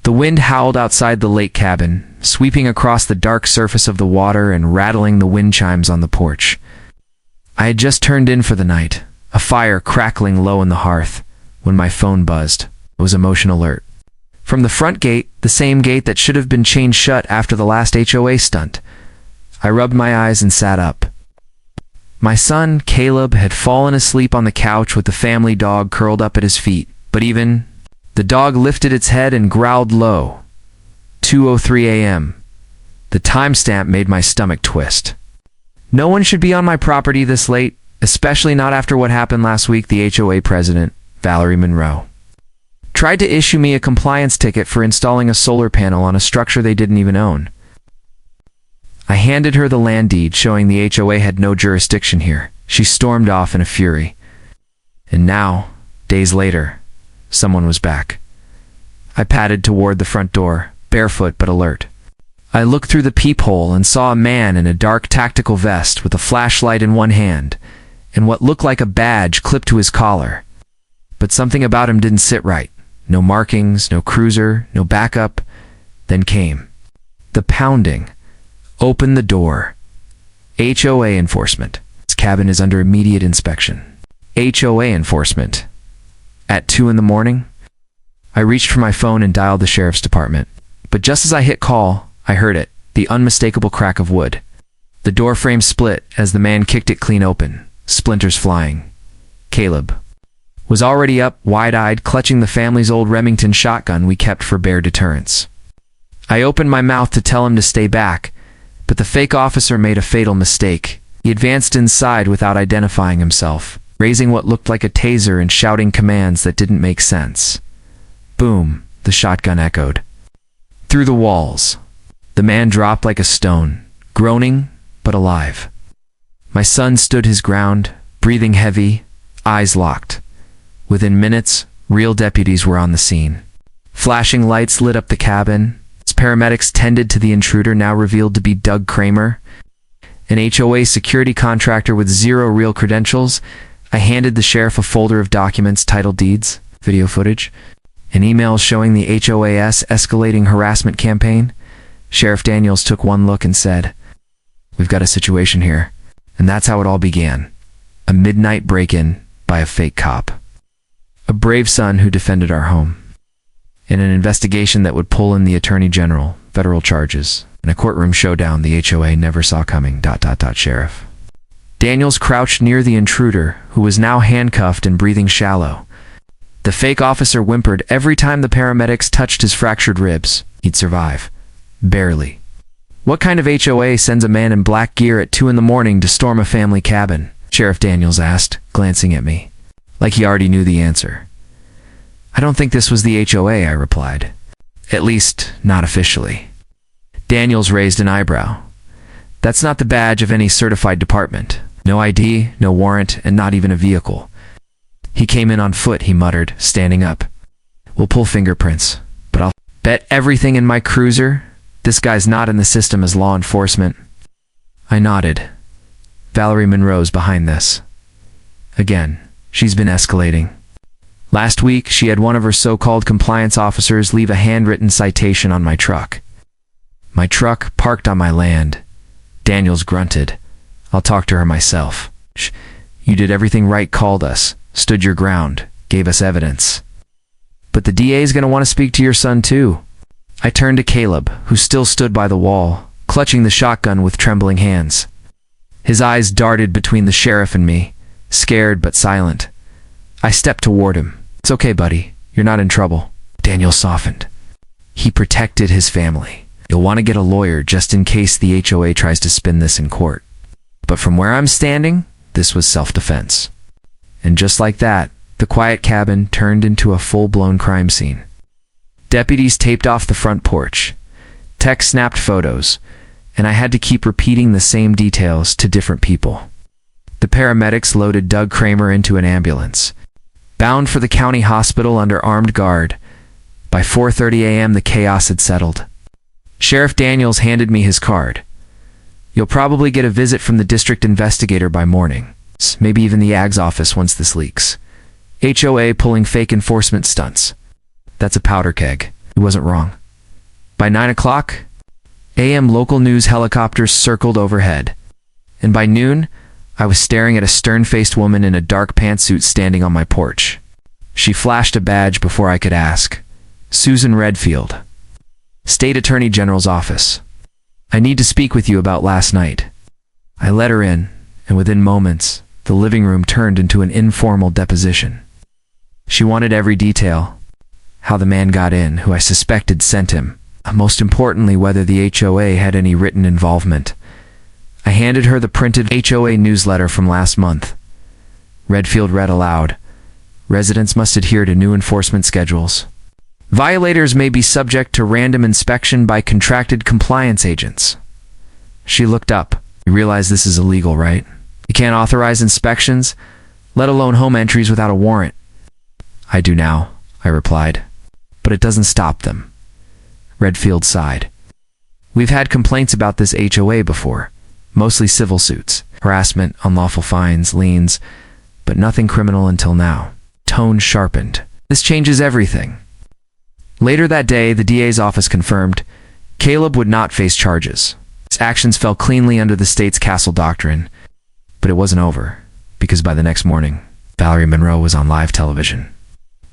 The wind howled outside the lake cabin, sweeping across the dark surface of the water and rattling the wind chimes on the porch. I had just turned in for the night, a fire crackling low in the hearth, when my phone buzzed. It was a motion alert. From the front gate, the same gate that should have been chained shut after the last HOA stunt. I rubbed my eyes and sat up. My son, Caleb, had fallen asleep on the couch with the family dog curled up at his feet, but even the dog lifted its head and growled low. 2:03 a.m. The timestamp made my stomach twist. No one should be on my property this late, especially not after what happened last week. The HOA president, Valerie Monroe, tried to issue me a compliance ticket for installing a solar panel on a structure they didn't even own. I handed her the land deed showing the HOA had no jurisdiction here. She stormed off in a fury. And now, days later, someone was back. I padded toward the front door, barefoot but alert. I looked through the peephole and saw a man in a dark tactical vest with a flashlight in one hand and what looked like a badge clipped to his collar. But something about him didn't sit right. No markings, no cruiser, no backup. Then came the pounding. Open the door. HOA enforcement. This cabin is under immediate inspection. HOA enforcement. At 2 in the morning, I reached for my phone and dialed the sheriff's department. But just as I hit call, I heard it, the unmistakable crack of wood. The door frame split as the man kicked it clean open, splinters flying. Caleb was already up, wide-eyed, clutching the family's old Remington shotgun we kept for bare deterrence. I opened my mouth to tell him to stay back, but the fake officer made a fatal mistake. He advanced inside without identifying himself, raising what looked like a taser and shouting commands that didn't make sense. Boom, the shotgun echoed. Through the walls, the man dropped like a stone, groaning but alive. My son stood his ground, breathing heavy, eyes locked. Within minutes, real deputies were on the scene. Flashing lights lit up the cabin. As paramedics tended to the intruder, now revealed to be Doug Kramer, an HOA security contractor with zero real credentials. I handed the sheriff a folder of documents, title deeds, video footage, and emails showing the HOA's escalating harassment campaign. Sheriff Daniels took one look and said, "We've got a situation here." And that's how it all began. A midnight break-in by a fake cop. A brave son who defended our home. In an investigation that would pull in the Attorney General, federal charges, and a courtroom showdown the HOA never saw coming. Sheriff Daniels crouched near the intruder, who was now handcuffed and breathing shallow. The fake officer whimpered every time the paramedics touched his fractured ribs. He'd survive. Barely. What kind of HOA sends a man in black gear at 2 in the morning to storm a family cabin? Sheriff Daniels asked, glancing at me, like he already knew the answer. I don't think this was the HOA, I replied. At least, not officially. Daniels raised an eyebrow. That's not the badge of any certified department. No ID, no warrant, and not even a vehicle. He came in on foot, he muttered, standing up. We'll pull fingerprints, but I'll bet everything in my cruiser this guy's not in the system as law enforcement. I nodded. Valerie Monroe's behind this. Again, she's been escalating. Last week, she had one of her so-called compliance officers leave a handwritten citation on my truck. My truck parked on my land. Daniels grunted. I'll talk to her myself. Shh. You did everything right, called us, stood your ground, gave us evidence. But the DA's gonna want to speak to your son too. I turned to Caleb, who still stood by the wall, clutching the shotgun with trembling hands. His eyes darted between the sheriff and me, scared but silent. I stepped toward him. It's okay, buddy. You're not in trouble. Daniel softened. He protected his family. You'll want to get a lawyer just in case the HOA tries to spin this in court. But from where I'm standing, this was self-defense. And just like that, the quiet cabin turned into a full-blown crime scene. Deputies taped off the front porch. Tech snapped photos, and I had to keep repeating the same details to different people. The paramedics loaded Doug Kramer into an ambulance, bound for the county hospital under armed guard. By 4:30 a.m. the chaos had settled. Sheriff Daniels handed me his card. You'll probably get a visit from the district investigator by morning. Maybe even the AG's office once this leaks. HOA pulling fake enforcement stunts. That's a powder keg. He wasn't wrong. By 9 o'clock a.m., local news helicopters circled overhead. And by noon, I was staring at a stern-faced woman in a dark pantsuit standing on my porch. She flashed a badge before I could ask. Susan Redfield, State Attorney General's office. I need to speak with you about last night. I let her in, and within moments, the living room turned into an informal deposition. She wanted every detail. How the man got in, who I suspected sent him. Most importantly, whether the HOA had any written involvement. I handed her the printed HOA newsletter from last month. Redfield read aloud. Residents must adhere to new enforcement schedules. Violators may be subject to random inspection by contracted compliance agents. She looked up. You realize this is illegal, right? You can't authorize inspections, let alone home entries without a warrant. I do now, I replied. But it doesn't stop them. Redfield sighed. We've had complaints about this HOA before, mostly civil suits, harassment, unlawful fines, liens, but nothing criminal until now. Tone sharpened. This changes everything. Later that day, the DA's office confirmed Caleb would not face charges. His actions fell cleanly under the state's castle doctrine. But it wasn't over, because by the next morning, Valerie Monroe was on live television.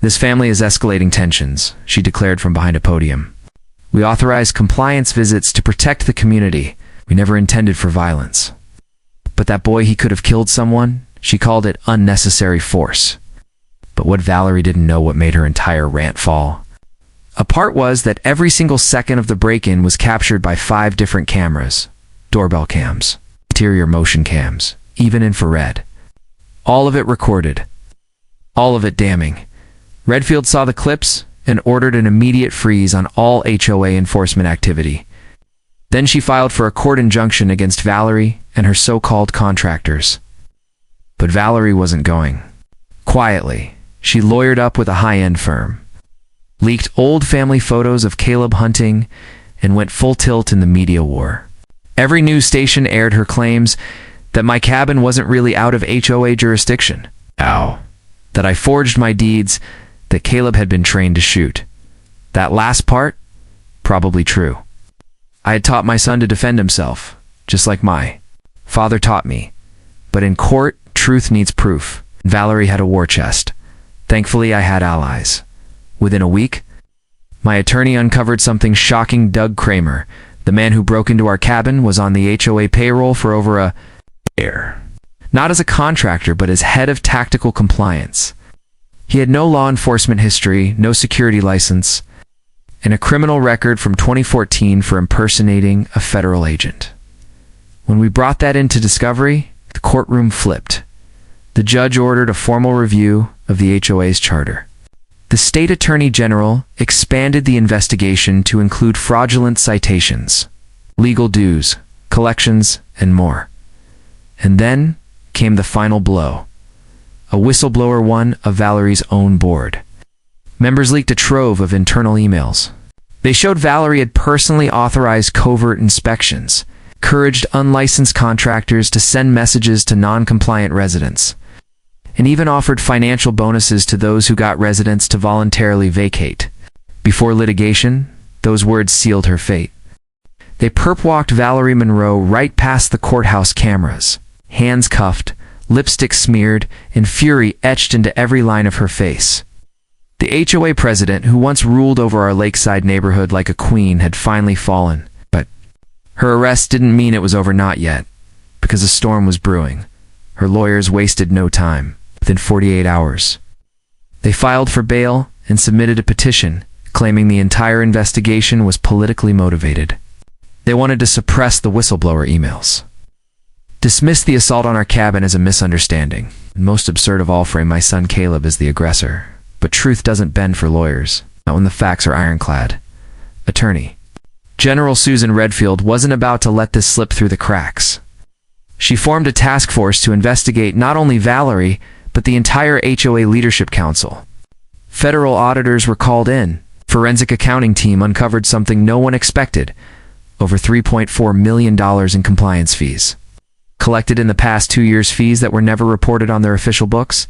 This family is escalating tensions, she declared from behind a podium. We authorized compliance visits to protect the community. We never intended for violence. But that boy, he could have killed someone. She called it unnecessary force. But what Valerie didn't know what made her entire rant fall. A part was that every single second of the break-in was captured by 5 different cameras. Doorbell cams, interior motion cams, even infrared. All of it recorded. All of it damning. Redfield saw the clips and ordered an immediate freeze on all HOA enforcement activity. Then she filed for a court injunction against Valerie and her so-called contractors. But Valerie wasn't going. Quietly, she lawyered up with a high-end firm, leaked old family photos of Caleb hunting, and went full tilt in the media war. Every news station aired her claims that my cabin wasn't really out of HOA jurisdiction. Ow. That I forged my deeds, that Caleb had been trained to shoot. That last part? Probably true. I had taught my son to defend himself, just like my father taught me. But in court, truth needs proof. Valerie had a war chest. Thankfully, I had allies. Within a week, my attorney uncovered something shocking. Doug Kramer, the man who broke into our cabin, was on the HOA payroll for over a year. Not as a contractor, but as head of tactical compliance. He had no law enforcement history, no security license, and a criminal record from 2014 for impersonating a federal agent. When we brought that into discovery, the courtroom flipped. The judge ordered a formal review of the HOA's charter. The State Attorney General expanded the investigation to include fraudulent citations, legal dues, collections, and more. And then came the final blow. A whistleblower won of Valerie's own board. Members leaked a trove of internal emails. They showed Valerie had personally authorized covert inspections, encouraged unlicensed contractors to send messages to non-compliant residents, and even offered financial bonuses to those who got residents to voluntarily vacate. Before litigation, those words sealed her fate. They perp-walked Valerie Monroe right past the courthouse cameras, hands cuffed, lipstick smeared, and fury etched into every line of her face. The HOA president, who once ruled over our lakeside neighborhood like a queen, had finally fallen. But her arrest didn't mean it was over, not yet, because a storm was brewing. Her lawyers wasted no time. Within 48 hours, they filed for bail and submitted a petition claiming the entire investigation was politically motivated. They wanted to suppress the whistleblower emails, dismiss the assault on our cabin as a misunderstanding, and most absurd of all, frame my son Caleb as the aggressor. But truth doesn't bend for lawyers, not when the facts are ironclad. Attorney General Susan Redfield wasn't about to let this slip through the cracks. She formed a task force to investigate not only Valerie, but the entire HOA Leadership Council. Federal auditors were called in. Forensic accounting team uncovered something no one expected: over $3.4 million in compliance fees. Collected in the past 2 years, fees that were never reported on their official books.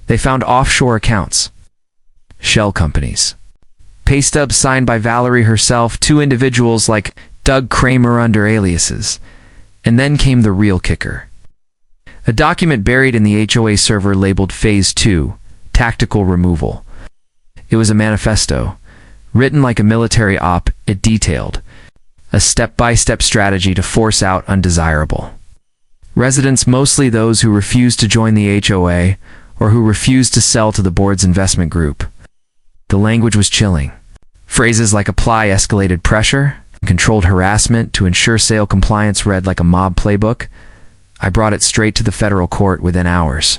They found offshore accounts, shell companies, Pay stubs signed by Valerie herself, 2 individuals like Doug Kramer under aliases. And then came the real kicker. A document buried in the HOA server labeled Phase 2, Tactical Removal. It was a manifesto. Written like a military op, it detailed a step-by-step strategy to force out undesirable residents, mostly those who refused to join the HOA or who refused to sell to the board's investment group. The language was chilling. Phrases like apply escalated pressure, controlled harassment to ensure sale compliance read like a mob playbook. I brought it straight to the federal court within hours.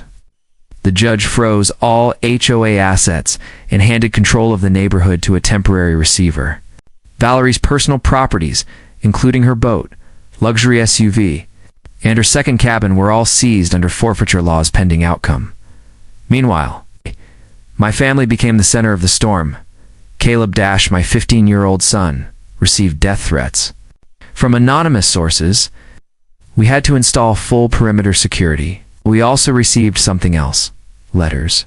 The judge froze all HOA assets and handed control of the neighborhood to a temporary receiver. Valerie's personal properties, including her boat, luxury SUV, and her second cabin were all seized under forfeiture laws pending outcome. Meanwhile, my family became the center of the storm. Caleb Dash, my 15-year-old son, received death threats. From anonymous sources, we had to install full perimeter security. We also received something else. Letters.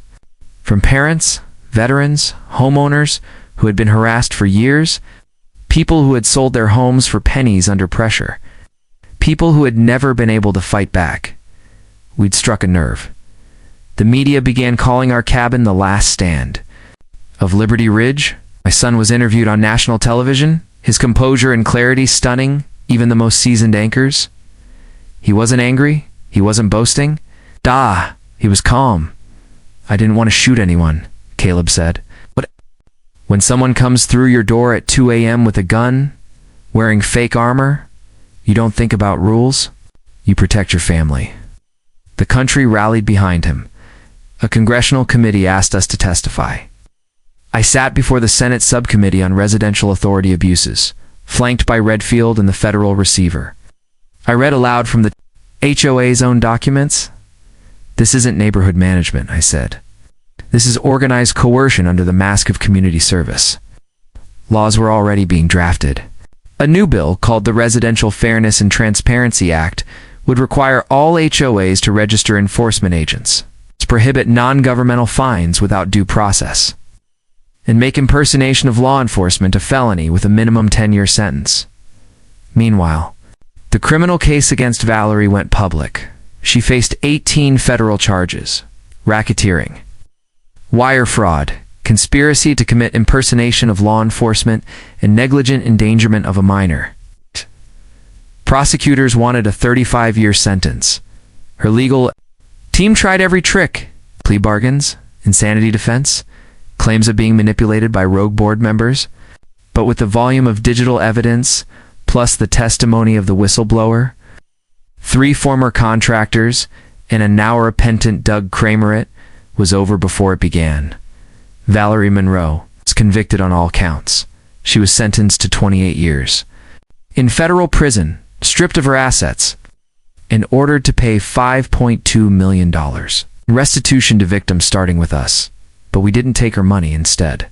From parents, veterans, homeowners who had been harassed for years, people who had sold their homes for pennies under pressure, people who had never been able to fight back. We'd struck a nerve. The media began calling our cabin the last stand. Of Liberty Ridge, my son was interviewed on national television, his composure and clarity stunning even the most seasoned anchors. He wasn't angry, he wasn't boasting. He was calm. I didn't want to shoot anyone, Caleb said. But when someone comes through your door at 2 a.m. with a gun, wearing fake armor, you don't think about rules, you protect your family. The country rallied behind him. A congressional committee asked us to testify. I sat before the Senate Subcommittee on Residential Authority Abuses, flanked by Redfield and the federal receiver. I read aloud from the HOA's own documents. This isn't neighborhood management, I said. This is organized coercion under the mask of community service. Laws were already being drafted. A new bill called the Residential Fairness and Transparency Act would require all HOAs to register enforcement agents, to prohibit non-governmental fines without due process, and make impersonation of law enforcement a felony with a minimum 10-year sentence. Meanwhile, the criminal case against Valerie went public. She faced 18 federal charges: racketeering, wire fraud, conspiracy to commit impersonation of law enforcement, and negligent endangerment of a minor. Prosecutors wanted a 35-year sentence. Her legal team tried every trick: plea bargains, insanity defense, claims of being manipulated by rogue board members. But with the volume of digital evidence, plus the testimony of the whistleblower, 3 former contractors, and a now repentant Doug Kramer, it was over before it began. Valerie Monroe was convicted on all counts. She was sentenced to 28 years in federal prison, stripped of her assets, and ordered to pay $5.2 million in restitution to victims, starting with us. But we didn't take her money. Instead,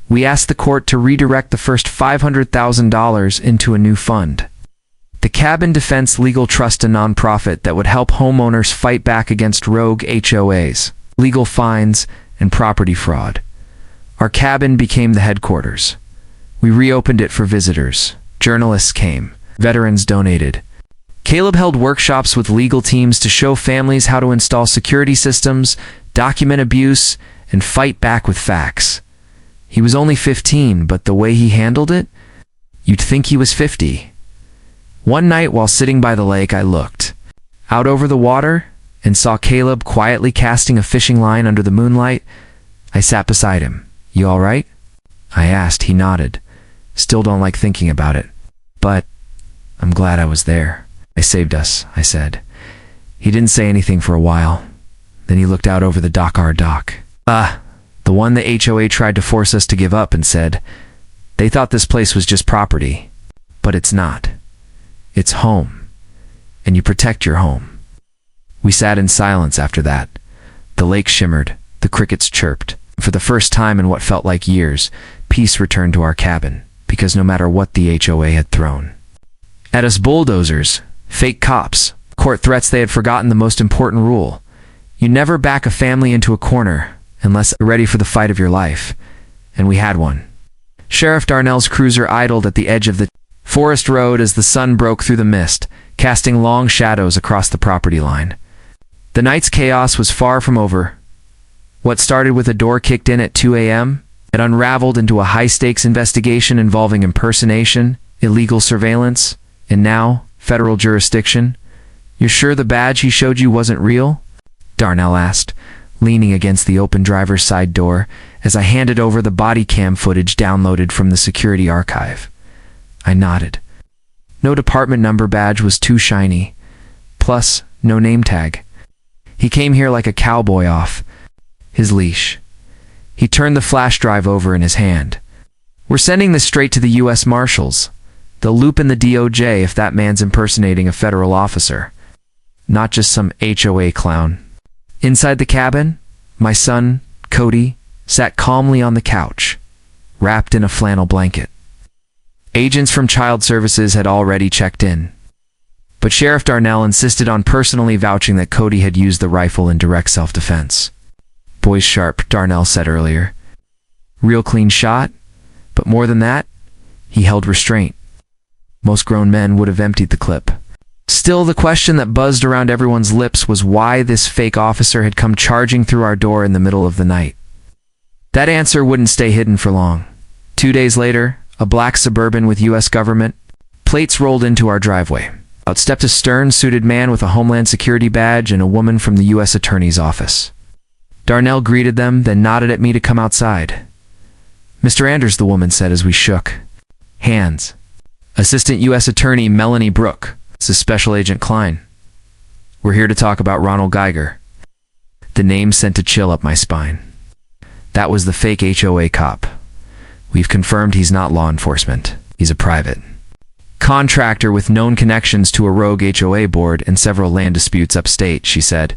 we asked the court to redirect the first $500,000 into a new fund, the Cabin Defense Legal Trust, a nonprofit that would help homeowners fight back against rogue HOAs, legal fines, and property fraud. Our cabin became the headquarters. We reopened it for visitors. Journalists came. Veterans donated. Caleb held workshops with legal teams to show families how to install security systems, document abuse, and fight back with facts. He was only 15, but the way he handled it, you'd think he was 50. One night while sitting by the lake, I looked out over the water and saw Caleb quietly casting a fishing line under the moonlight. I sat beside him. "You all right?" I asked. He nodded. "Still don't like thinking about it, but I'm glad I was there. I saved us," I said. He didn't say anything for a while. Then he looked out over the dock, our dock. The one the HOA tried to force us to give up, and said, "They thought this place was just property, but it's not. It's home, and you protect your home." We sat in silence after that. The lake shimmered, the crickets chirped. For the first time in what felt like years, peace returned to our cabin, because no matter what the HOA had thrown at us, bulldozers, fake cops, court threats, they had forgotten the most important rule. You never back a family into a corner unless you're ready for the fight of your life. And we had one. Sheriff Darnell's cruiser idled at the edge of the forest road as the sun broke through the mist, casting long shadows across the property line. The night's chaos was far from over. What started with a door kicked in at 2 a.m. had unraveled into a high-stakes investigation involving impersonation, illegal surveillance, and now, federal jurisdiction. "You're sure the badge he showed you wasn't real?" Darnell asked, leaning against the open driver's side door as I handed over the body cam footage downloaded from the security archive. I nodded. No department number badge was too shiny. Plus, no name tag. He came here like a cowboy off his leash. He turned the flash drive over in his hand. "We're sending this straight to the U.S. Marshals. They'll loop in the DOJ if that man's impersonating a federal officer. Not just some HOA clown." Inside the cabin, my son, Cody, sat calmly on the couch, wrapped in a flannel blanket. Agents from Child Services had already checked in, but Sheriff Darnell insisted on personally vouching that Cody had used the rifle in direct self-defense. "Boy's sharp," Darnell said earlier. "Real clean shot, but more than that, he held restraint. Most grown men would have emptied the clip." Still, the question that buzzed around everyone's lips was why this fake officer had come charging through our door in the middle of the night. That answer wouldn't stay hidden for long. 2 days later, a black Suburban with U.S. government plates rolled into our driveway. Out stepped a stern-suited man with a Homeland Security badge and a woman from the U.S. Attorney's office. Darnell greeted them, then nodded at me to come outside. "Mr. Anders," the woman said as we shook hands. "Assistant U.S. Attorney Melanie Brooke. This is Special Agent Klein. We're here to talk about Ronald Geiger." The name sent a chill up my spine. That was the fake HOA cop. "We've confirmed he's not law enforcement. He's a private contractor with known connections to a rogue HOA board and several land disputes upstate," she said.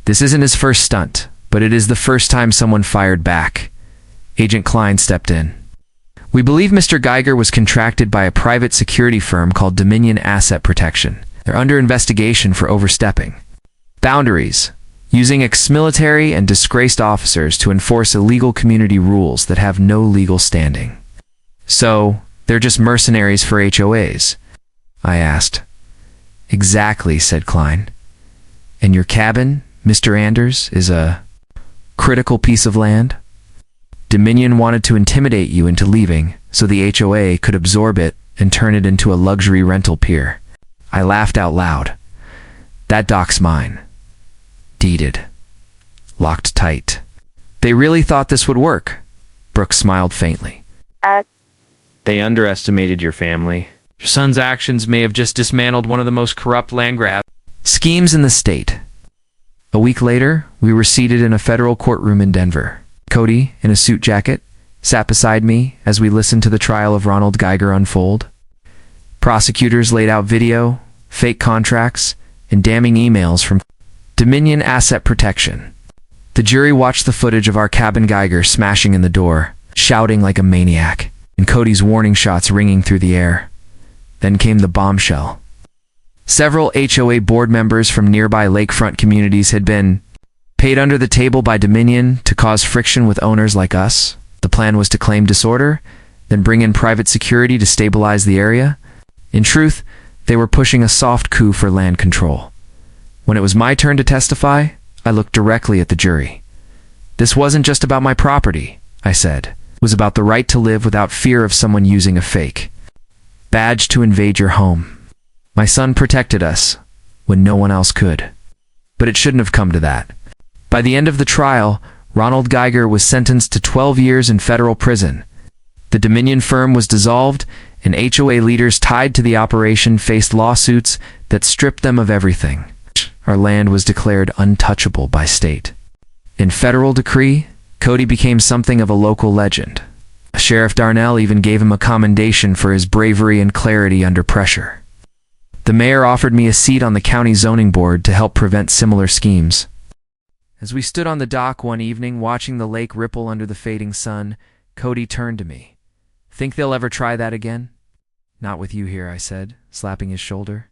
"This isn't his first stunt, but it is the first time someone fired back." Agent Klein stepped in. "We believe Mr. Geiger was contracted by a private security firm called Dominion Asset Protection. They're under investigation for overstepping boundaries, using ex-military and disgraced officers to enforce illegal community rules that have no legal standing." "So, they're just mercenaries for HOAs?" I asked. "Exactly," said Klein. "And your cabin, Mr. Anders, is a critical piece of land? Dominion wanted to intimidate you into leaving so the HOA could absorb it and turn it into a luxury rental pier." I laughed out loud. "That dock's mine. Deeded. Locked tight." "They really thought this would work?" Brooke smiled faintly. "They underestimated your family. Your son's actions may have just dismantled one of the most corrupt land grab schemes in the state." A week later, we were seated in a federal courtroom in Denver. Cody, in a suit jacket, sat beside me as we listened to the trial of Ronald Geiger unfold. Prosecutors laid out video, fake contracts, and damning emails from Dominion Asset Protection. The jury watched the footage of our cabin Geiger smashing in the door, shouting like a maniac, and Cody's warning shots ringing through the air. Then came the bombshell. Several HOA board members from nearby lakefront communities had been paid under the table by Dominion to cause friction with owners like us. The plan was to claim disorder, then bring in private security to stabilize the area. In truth, they were pushing a soft coup for land control. When it was my turn to testify, I looked directly at the jury. "This wasn't just about my property," I said. "It was about the right to live without fear of someone using a fake badge to invade your home. My son protected us when no one else could. But it shouldn't have come to that." By the end of the trial, Ronald Geiger was sentenced to 12 years in federal prison. The Dominion firm was dissolved, and HOA leaders tied to the operation faced lawsuits that stripped them of everything. Our land was declared untouchable by state. In federal decree, Cody became something of a local legend. Sheriff Darnell even gave him a commendation for his bravery and clarity under pressure. The mayor offered me a seat on the county zoning board to help prevent similar schemes. As we stood on the dock one evening watching the lake ripple under the fading sun, Cody turned to me. "Think they'll ever try that again?" "Not with you here," I said, slapping his shoulder.